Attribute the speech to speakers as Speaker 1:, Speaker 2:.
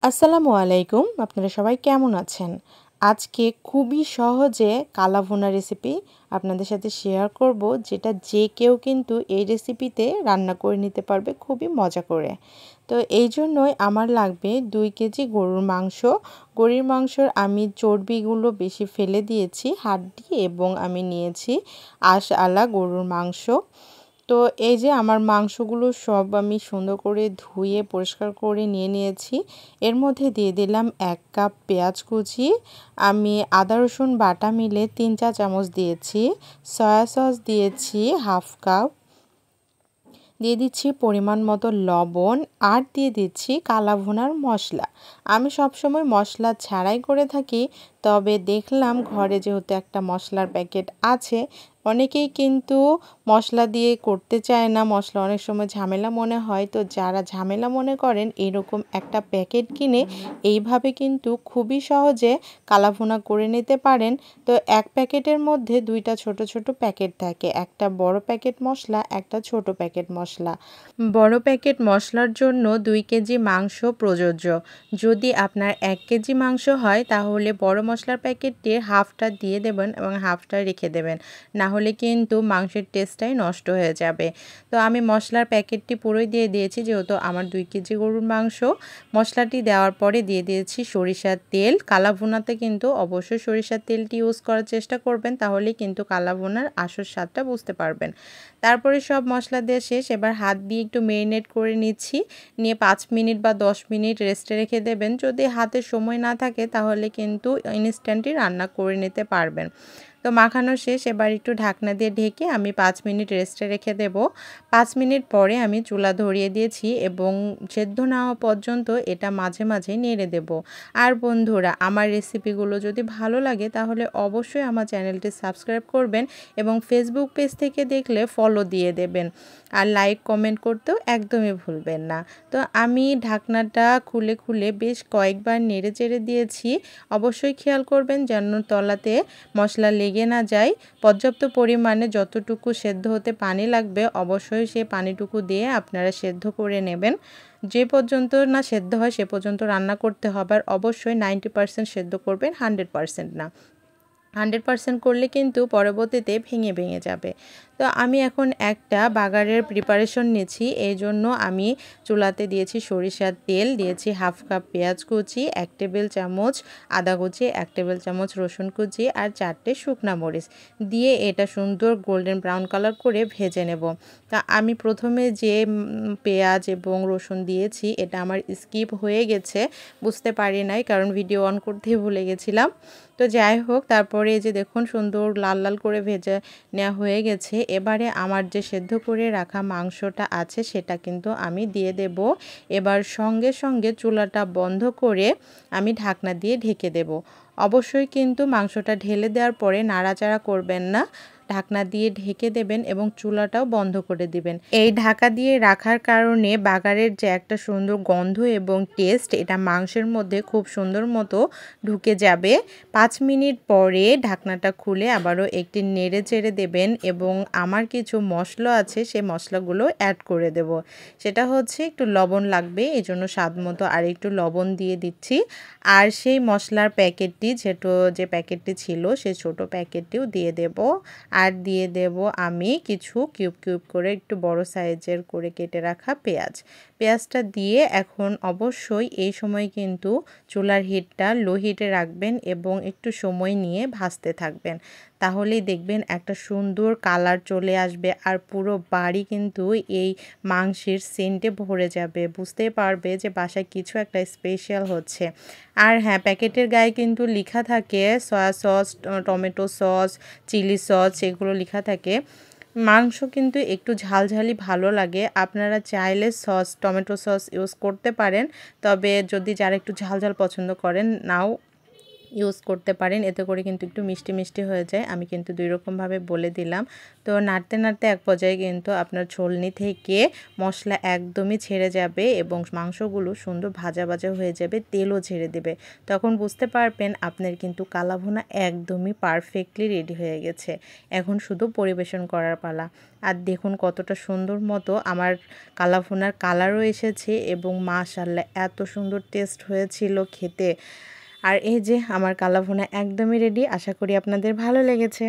Speaker 1: আসসালামু আলাইকুম। আপনারা সবাই কেমন আছেন? আজকে খুবই সহজে কালা ভুনা রেসিপি আপনাদের সাথে শেয়ার করব, যেটা যে কেউ কিন্তু এই রেসিপিতে রান্না করে নিতে পারবে খুবই মজা করে। তো এই জন্যই আমার লাগবে 2 কেজি গরুর মাংস। গরুর মাংসর আমি চর্বিগুলো বেশি ফেলে দিয়েছি, হাড্ডি, এবং আমি নিয়েছি আঁশওয়ালা গরুর মাংস। তো এই যে আমার মাংসগুলো সব আমি সুন্দর করে ধুয়ে পরিষ্কার করে নিয়ে নিয়েছি। এর মধ্যে দিয়ে দিলাম 1 কাপ পেঁয়াজ কুচি। আমি আদা রসুন বাটা মিলে 3 চা চামচ দিয়েছি। সয়া সস দিয়েছি হাফ কাপ। দিয়ে দিচ্ছি পরিমাণ মতো লবণ, আর দিয়ে দিচ্ছি কালা ভুনার মশলা। আমি সবসময় মশলা ছাড়াই করে থাকি, তবে দেখলাম ঘরে যেহেতু একটা মশলার প্যাকেট আছে, অনেকেই কিন্তু মশলা দিয়ে করতে চায় না, মশলা অনেক সময় ঝামেলা মনে হয়। তো যারা ঝামেলা মনে করেন, এরকম একটা প্যাকেট কিনে এইভাবে কিন্তু খুবই সহজে কালা ভুনা করে নিতে পারেন। তো এক প্যাকেটের মধ্যে 2টা ছোট ছোট প্যাকেট থাকে, একটা বড় প্যাকেট মশলা, একটা ছোট প্যাকেট মশলা। বড় প্যাকেট মশলার জন্য 2 কেজি মাংস প্রযোজ্য। যদি আপনার 1 কেজি মাংস হয়, তাহলে বড় মশলার প্যাকেটটির হাফটা দিয়ে দেবেন এবং হাফটা রেখে দেবেন, না হলে কিন্তু মাংসের টেস্টটাই নষ্ট হয়ে যাবে। তো আমি মশলার প্যাকেটটি পুরোই দিয়ে দিয়েছি, যেহেতু আমার 2 কেজি গরুর মাংস। মশলাটি দেওয়ার পরে দিয়ে দিয়েছি সরিষার তেল। কালা ভুনাতে কিন্তু অবশ্যই সরিষার তেলটি ইউজ করার চেষ্টা করবেন, তাহলেই কিন্তু কালা ভুনার আসল স্বাদটা বুঝতে পারবেন। তারপরে সব মশলা দেওয়া শেষ, এবার হাত দিয়ে একটু মেরিনেট করে নিচ্ছি। নিয়ে 5 মিনিট বা 10 মিনিট রেস্টে রেখে দেবেন। যদি হাতে সময় না থাকে, তাহলে কিন্তু ইনস্ট্যান্টই রান্না করে নিতে পারবেন। তো মাখানো শেষ, এবার একটু ঢাকনা দিয়ে ঢেকে আমি 5 মিনিট রেস্টে রেখে দেব। 5 মিনিট পরে আমি চুলা ধরিয়ে দিয়েছি এবং সেদ্ধ না হওয়া পর্যন্ত এটা মাঝে মাঝে নেড়ে দেব। আর বন্ধুরা, আমার রেসিপিগুলো যদি ভালো লাগে, তাহলে অবশ্যই আমার চ্যানেলটি সাবস্ক্রাইব করবেন এবং ফেসবুক পেজ থেকে দেখলে ফলো দিয়ে দেবেন। আর লাইক কমেন্ট করতেও একদমই ভুলবেন না। তো আমি ঢাকনাটা খুলে খুলে বেশ কয়েকবার নেড়ে চেড়ে দিয়েছি। অবশ্যই খেয়াল করবেন যেন তলাতে মশলা লেগে না যায়। পর্যাপ্ত পরিমাণে যতটুকু সেদ্ধ হতে পানি লাগবে, অবশ্যই সেই পানিটুকু দিয়ে আপনারা সেদ্ধ করে নেবেন। যে পর্যন্ত না সেদ্ধ হয়, সে পর্যন্ত রান্না করতে হবে। আর অবশ্যই 90% সেদ্ধ করবেন, 100% না। 100% করলে কিন্তু পরবর্তীতে ভেঙে ভেঙে যাবে। তো আমি এখন একটা বাগারের প্রিপারেশন নিয়েছি। এই জন্য আমি চুলাতে দিয়েছি সরিষার তেল, দিয়েছি হাফ কাপ পেঁয়াজ কুচি, 1 টেবিল চামচ আদা কুচি, 1 টেবিল চামচ রসুন কুচি, আর 4টে শুকনা মরিচ দিয়ে এটা সুন্দর গোল্ডেন ব্রাউন কালার করে ভেজে নেব। তা আমি প্রথমে যে পেঁয়াজ এবং রসুন দিয়েছি, এটা আমার স্কিপ হয়ে গেছে, বুঝতে পারি নাই, কারণ ভিডিও অন করতেই ভুলে গেছিলাম। তো যাই হোক, তারপরে এই যে দেখুন সুন্দর লাল লাল করে ভেজে নেওয়া হয়ে গেছে। এবারে আমার যে সেদ্ধ করে রাখা মাংসটা আছে, সেটা কিন্তু আমি দিয়ে দেব। এবার সঙ্গে সঙ্গে চুলাটা বন্ধ করে আমি ঢাকনা দিয়ে ঢেকে দেব। অবশ্যই কিন্তু মাংসটা ঢেলে দেওয়ার পরে নাড়াচাড়া করবেন না, ঢাকনা দিয়ে ঢেকে দেবেন এবং চুলাটাও বন্ধ করে দিবেন। এই ঢাকা দিয়ে রাখার কারণে বাগারের যে একটা সুন্দর গন্ধ এবং টেস্ট, এটা মাংসের মধ্যে খুব সুন্দর মতো ঢুকে যাবে। 5 মিনিট পরে ঢাকনাটা খুলে আবারও একটি নেড়ে চেড়ে দেবেন এবং আমার কিছু মশলা আছে, সেই মশলাগুলো অ্যাড করে দেব। সেটা হচ্ছে একটু লবণ লাগবে, এই জন্য স্বাদ মতো আর একটু লবণ দিয়ে দিচ্ছি। আর সেই মশলার প্যাকেটটি যে প্যাকেটটি ছিল, সেই ছোট প্যাকেটটিও দিয়ে দেব। আর দিয়ে দেব আমি কিছু কিউব কিউব করে একটু বড় সাইজের করে কেটে রাখা পেঁয়াজটা দিয়ে এখন অবশ্যই এই সময় কিন্তু চুলার হিটটা লো হিটে রাখবেন এবং একটু সময় নিয়ে ভাজতে থাকবেন। তাহলেই দেখবেন একটা সুন্দর কালার চলে আসবে, আর পুরো বাড়ি কিন্তু এই মাংসের সেন্টে ভরে যাবে। বুঝতেই পারবে যে বাসায় কিছু একটা স্পেশাল হচ্ছে। আর হ্যাঁ, প্যাকেটের গায়ে কিন্তু লেখা থাকে soya sauce, tomato sauce, chilli sauce, এগুলো লেখা থাকে। মাংস কিন্তু একটু ঝালঝালি ভালো লাগে, আপনারা চাইলে টমেটো সস ইউজ করতে পারেন। তবে যদি যারা একটু ঝাল ঝাল পছন্দ করেন, নাও ইউজ করতে পারেন, এতে করে কিন্তু একটু মিষ্টি মিষ্টি হয়ে যায়। আমি কিন্তু 2 রকমভাবে বলে দিলাম। তো নাড়তে নাড়তে এক পর্যায়ে কিন্তু আপনার ছলনি থেকে মশলা একদমই ছেড়ে যাবে এবং মাংসগুলো সুন্দর ভাজা ভাজা হয়ে যাবে, তেলও ছেড়ে দেবে। তখন বুঝতে পারবেন আপনার কিন্তু কালাভুনা একদমই পারফেক্টলি রেডি হয়ে গেছে। এখন শুধু পরিবেশন করার পালা। আর দেখুন কতটা সুন্দর মতো আমার কালাভুনার কালারও এসেছে এবং মাশাআল্লাহ এত সুন্দর টেস্ট হয়েছিল খেতে। আর এই যে আমার কালাভুনা একদমই রেডি। আশা করি আপনাদের ভালো লেগেছে।